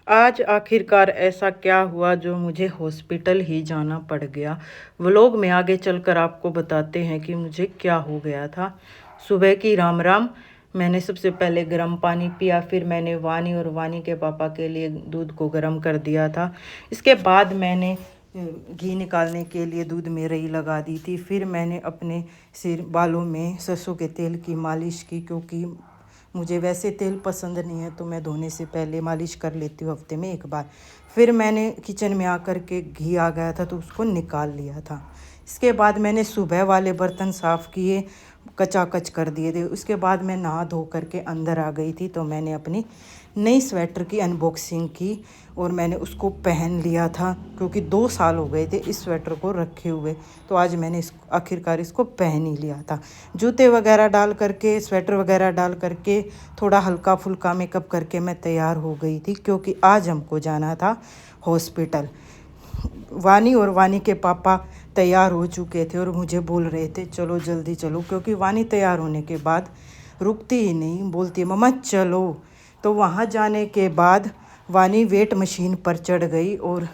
आज आखिरकार ऐसा क्या हुआ जो मुझे हॉस्पिटल ही जाना पड़ गया। व्लॉग में आगे चलकर आपको बताते हैं कि मुझे क्या हो गया था। सुबह की राम राम। मैंने सबसे पहले गर्म पानी पिया, फिर मैंने वानी और वानी के पापा के लिए दूध को गर्म कर दिया था। इसके बाद मैंने घी निकालने के लिए दूध में रई लगा दी थी। फिर मैंने अपने सिर बालों में सरसों के तेल की मालिश की, क्योंकि मुझे वैसे तेल पसंद नहीं है तो मैं धोने से पहले मालिश कर लेती हूँ हफ्ते में एक बार। फिर मैंने किचन में आकर के घी आ गया था तो उसको निकाल लिया था। इसके बाद मैंने सुबह वाले बर्तन साफ़ किए, कचाकच कर दिए थे। उसके बाद मैं नहा धो करके अंदर आ गई थी तो मैंने अपनी नई स्वेटर की अनबॉक्सिंग की और मैंने उसको पहन लिया था, क्योंकि 2 साल हो गए थे इस स्वेटर को रखे हुए। तो आज मैंने आखिरकार इसको पहन ही लिया था। जूते वगैरह डाल करके, स्वेटर वगैरह डाल करके, थोड़ा हल्का फुल्का मेकअप करके मैं तैयार हो गई थी, क्योंकि आज हमको जाना था हॉस्पिटल। वानी और वानी के पापा तैयार हो चुके थे और मुझे बोल रहे थे चलो जल्दी चलो, क्योंकि वानी तैयार होने के बाद रुकती ही नहीं, बोलती है मम्मा चलो। तो वहाँ जाने के बाद वानी वेट मशीन पर चढ़ गई और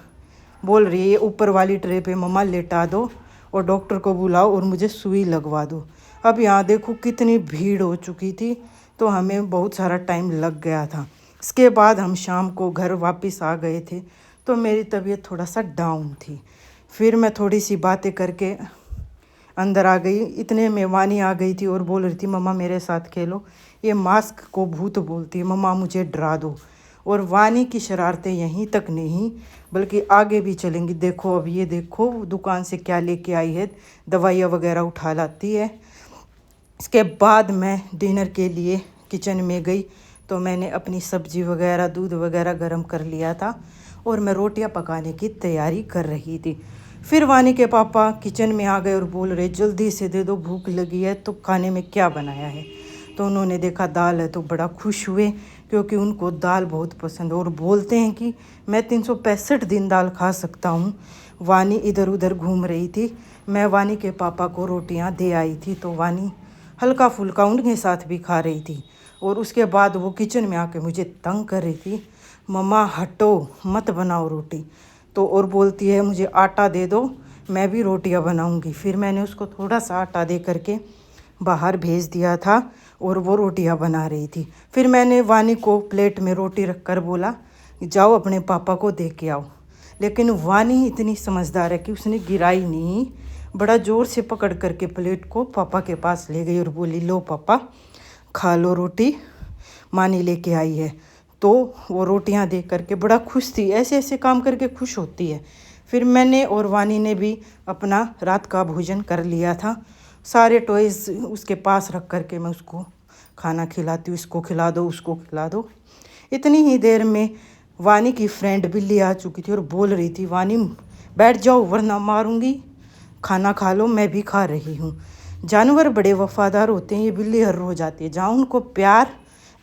बोल रही है ऊपर वाली ट्रे पे मम्मा लेटा दो और डॉक्टर को बुलाओ और मुझे सुई लगवा दो। अब यहाँ देखो कितनी भीड़ हो चुकी थी, तो हमें बहुत सारा टाइम लग गया था। इसके बाद हम शाम को घर वापस आ गए थे तो मेरी तबीयत थोड़ा सा डाउन थी। फिर मैं थोड़ी सी बातें करके अंदर आ गई। इतने में वानी आ गई थी और बोल रही थी मम्मा मेरे साथ खेलो। ये मास्क को भूत बोलती है, मम्मा मुझे डरा दो। और वानी की शरारतें यहीं तक नहीं बल्कि आगे भी चलेंगी। देखो अब ये देखो दुकान से क्या लेके आई है, दवाइयाँ वगैरह उठा लाती है। इसके बाद मैं डिनर के लिए किचन में गई तो मैंने अपनी सब्जी वगैरह दूध वगैरह गर्म कर लिया था और मैं रोटियां पकाने की तैयारी कर रही थी। फिर वानी के पापा किचन में आ गए और बोल रहे जल्दी से दे दो, भूख लगी है। तो खाने में क्या बनाया है? तो उन्होंने देखा दाल है तो बड़ा खुश हुए, क्योंकि उनको दाल बहुत पसंद है और बोलते हैं कि मैं 365 दिन दाल खा सकता हूँ। वानी इधर उधर घूम रही थी, मैं वानी के पापा को रोटियाँ दे आई थी तो वानी हल्का फुल्का उनके साथ भी खा रही थी। और उसके बाद वो किचन में आके मुझे तंग कर रही थी, मम्मा हटो मत बनाओ रोटी। तो और बोलती है मुझे आटा दे दो, मैं भी रोटियां बनाऊंगी। फिर मैंने उसको थोड़ा सा आटा दे करके बाहर भेज दिया था और वो रोटियां बना रही थी। फिर मैंने वानी को प्लेट में रोटी रख कर बोला जाओ अपने पापा को दे के आओ। लेकिन वानी इतनी समझदार है कि उसने गिराई नहीं, बड़ा ज़ोर से पकड़ करके प्लेट को पापा के पास ले गई और बोली लो पापा खा लो रोटी, मानी लेके आई है। तो वो रोटियां देख करके बड़ा खुश थी, ऐसे ऐसे काम करके खुश होती है। फिर मैंने और वानी ने भी अपना रात का भोजन कर लिया था। सारे टॉयज़ उसके पास रख करके मैं उसको खाना खिलाती हूँ, इसको खिला दो उसको खिला दो। इतनी ही देर में वानी की फ्रेंड बिल्ली आ चुकी थी और बोल रही थी वानी बैठ जाओ वरना मारूंगी, खाना खा लो मैं भी खा रही हूँ। जानवर बड़े वफादार होते हैं, ये बिल्ली हर रोज़ आती है, जहाँ उनको प्यार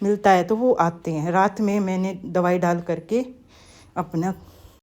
मिलता है तो वो आते हैं। रात में मैंने दवाई डाल करके अपना